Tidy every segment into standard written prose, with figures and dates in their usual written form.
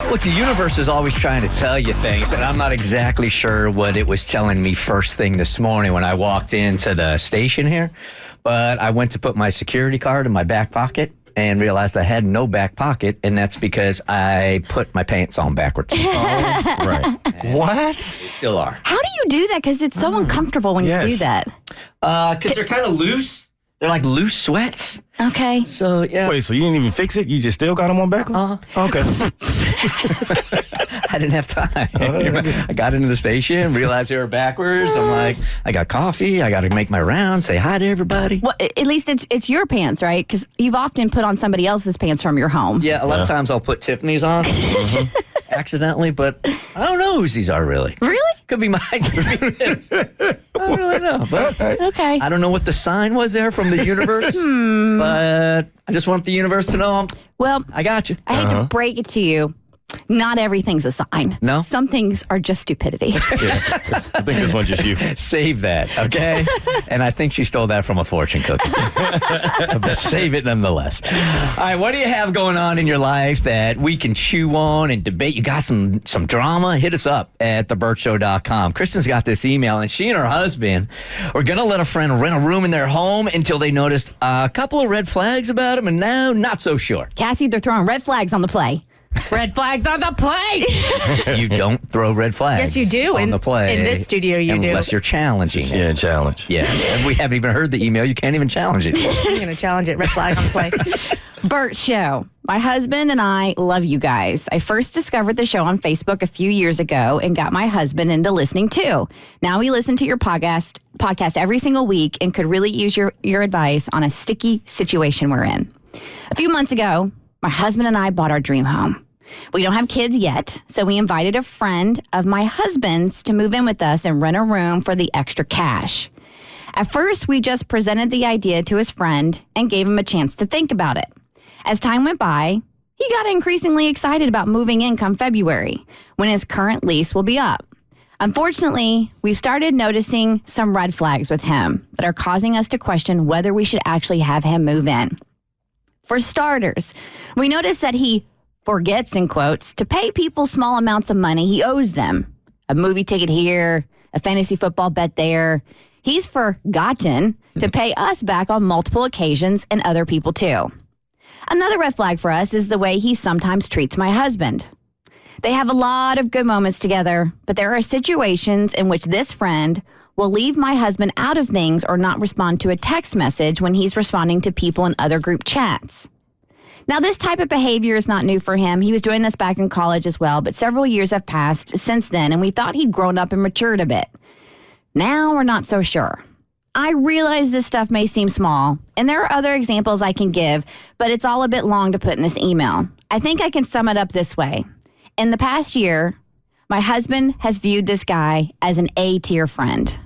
Look, the universe is always trying to tell you things, and I'm not exactly sure what it was telling me first thing this morning when I walked into the station here. But I went to put my security card in my back pocket and realized I had no back pocket, and that's because I put my pants on backwards. Right. What? They still are. How do you do that? Because it's so uncomfortable when you do that. Because they're kind of loose. They're like loose sweats. Okay. So, yeah. Wait, so you didn't even fix it? You just still got them on backwards? Okay. I didn't have time. I got into the station, realized they were backwards. I'm like, I got coffee. I got to make my rounds, say hi to everybody. Well, at least it's your pants, right? Because you've often put on somebody else's pants from your home. Yeah, a lot of times I'll put Tiffany's on accidentally, but I don't know whose these are really. Really? Could be mine. Could be his. I don't really know. But Okay. I don't know what the sign was there from the universe, but I just want the universe to know Well, I got you. I hate to break it to you. Not everything's a sign. No? Some things are just stupidity. Yeah. I think this one's just you. Save that, okay? And I think she stole that from a fortune cookie. But save it nonetheless. All right, what do you have going on in your life that we can chew on and debate? You got some drama? Hit us up at thebertshow.com. Kristen's got this email, and she and her husband were going to let a friend rent a room in their home until they noticed a couple of red flags about him, and now not so sure. Cassie, they're throwing red flags on the play. Red flags on the play. You don't throw red flags Yes, you do. on the play. In this studio, you do. Unless you're challenging it. Yeah, challenge. Yeah, and we haven't even heard the email. You can't even challenge it. I'm going to challenge it. Red flag on the play. Bert Show. My husband and I love you guys. I first discovered the show on Facebook a few years ago and got my husband into listening too. Now we listen to your podcast every single week and could really use your advice on a sticky situation we're in. A few months ago, my husband and I bought our dream home. We don't have kids yet, so we invited a friend of my husband's to move in with us and rent a room for the extra cash. At first, we just presented the idea to his friend and gave him a chance to think about it. As time went by, he got increasingly excited about moving in come February, when his current lease will be up. Unfortunately, we've started noticing some red flags with him that are causing us to question whether we should actually have him move in. For starters, we notice that he forgets, in quotes, to pay people small amounts of money he owes them. A movie ticket here, a fantasy football bet there. He's forgotten to pay us back on multiple occasions and other people too. Another red flag for us is the way he sometimes treats my husband. They have a lot of good moments together, but there are situations in which this friend will leave my husband out of things or not respond to a text message when he's responding to people in other group chats. Now, this type of behavior is not new for him. He was doing this back in college as well, but several years have passed since then, and we thought he'd grown up and matured a bit. Now, we're not so sure. I realize this stuff may seem small, and there are other examples I can give, but it's all a bit long to put in this email. I think I can sum it up this way. In the past year, my husband has viewed this guy as an A-tier friend.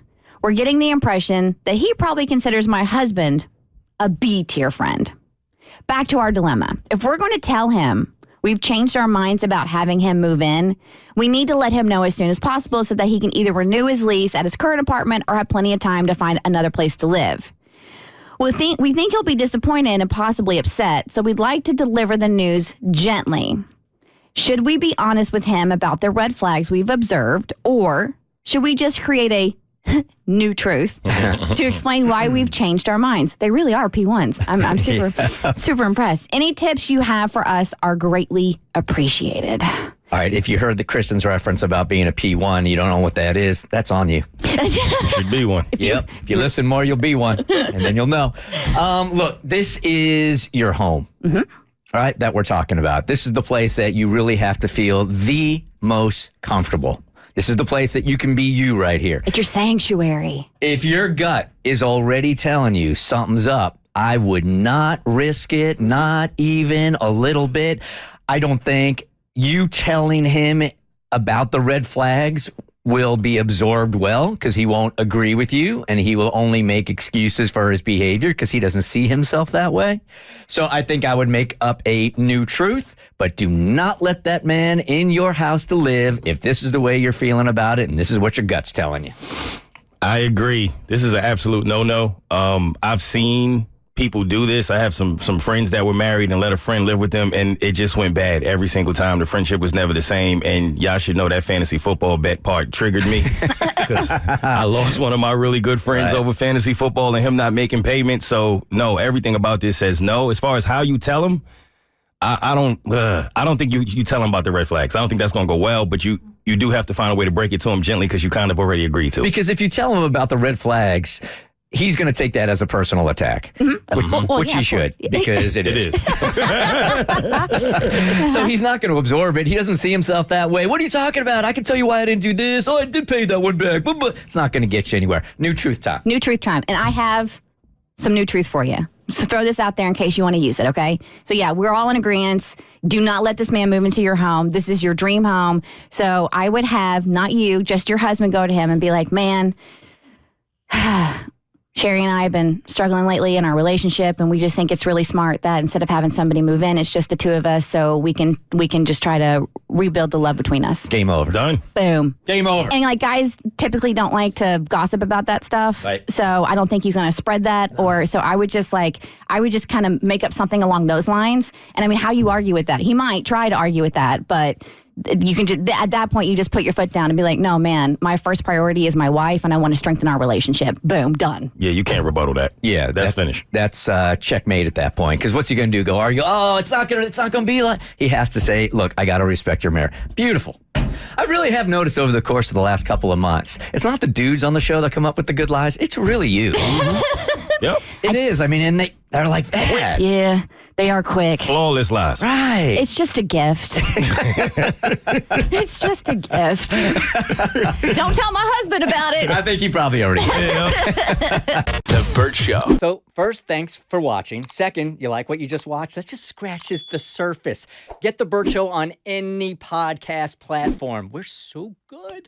We're getting the impression that he probably considers my husband a B-tier friend. Back to our dilemma. If we're going to tell him we've changed our minds about having him move in, we need to let him know as soon as possible so that he can either renew his lease at his current apartment or have plenty of time to find another place to live. We think he'll be disappointed and possibly upset, so we'd like to deliver the news gently. Should we be honest with him about the red flags we've observed, or should we just create a new truth to explain why we've changed our minds? They really are P1s. I'm super impressed. Any tips you have for us are greatly appreciated. All right, if you heard the Kristen's reference about being a P1, you don't know what that is, that's on you. Should be one. Yep. If you listen more, you'll be one, and then you'll know. Look, this is your home, all right, that we're talking about. This is the place that you really have to feel the most comfortable. This is the place that you can be you right here. It's your sanctuary. If your gut is already telling you something's up, I would not risk it, not even a little bit. I don't think you telling him about the red flags will be absorbed well because he won't agree with you and he will only make excuses for his behavior because he doesn't see himself that way. So I think I would make up a new truth, but do not let that man in your house to live if this is the way you're feeling about it and this is what your gut's telling you. I agree. This is an absolute no-no. I've seen people do this. I have some friends that were married and let a friend live with them, and it just went bad every single time. The friendship was never the same, and y'all should know that fantasy football bet part triggered me because I lost one of my really good friends over fantasy football and him not making payments. So, no, everything about this says no. As far as how you tell him, I don't think you tell him about the red flags. I don't think that's going to go well, but you do have to find a way to break it to him gently because you kind of already agreed to it. Because if you tell him about the red flags, he's going to take that as a personal attack, which yeah, he of should, course. because it is. So he's not going to absorb it. He doesn't see himself that way. What are you talking about? I can tell you why I didn't do this. Oh, I did pay that one back. But it's not going to get you anywhere. New truth time. New truth time. And I have some new truth for you. So throw this out there in case you want to use it, okay? So yeah, we're all in agreement. Do not let this man move into your home. This is your dream home. So I would have, not you, just your husband go to him and be like, man, Sherry and I have been struggling lately in our relationship, and we just think it's really smart that instead of having somebody move in, it's just the two of us, so we can just try to rebuild the love between us. Game over. Done. Boom. Game over. And like guys typically don't like to gossip about that stuff. Right. So I don't think he's going to spread that. Or so I would just kind of make up something along those lines. And I mean, how you argue with that? He might try to argue with that, but you can just, at that point, you just put your foot down and be like, no, man, my first priority is my wife and I want to strengthen our relationship. Boom, done. Yeah, you can't rebuttal that. Yeah, that's finished. That's checkmate at that point. Because what's he going to do? Go argue? Oh, it's not going to be like. He has to say, look, I got to respect your marriage. Beautiful. I really have noticed over the course of the last couple of months, it's not the dudes on the show that come up with the good lies. It's really you. Yep. It is. I mean, and they're like that. Yeah, they are quick. Flawless lies. Right. It's just a gift. It's just a gift. Don't tell my husband about it. I think he probably already did. The Bert Show. So, first, thanks for watching. Second, you like what you just watched? That just scratches the surface. Get The Bert Show on any podcast platform. We're so good.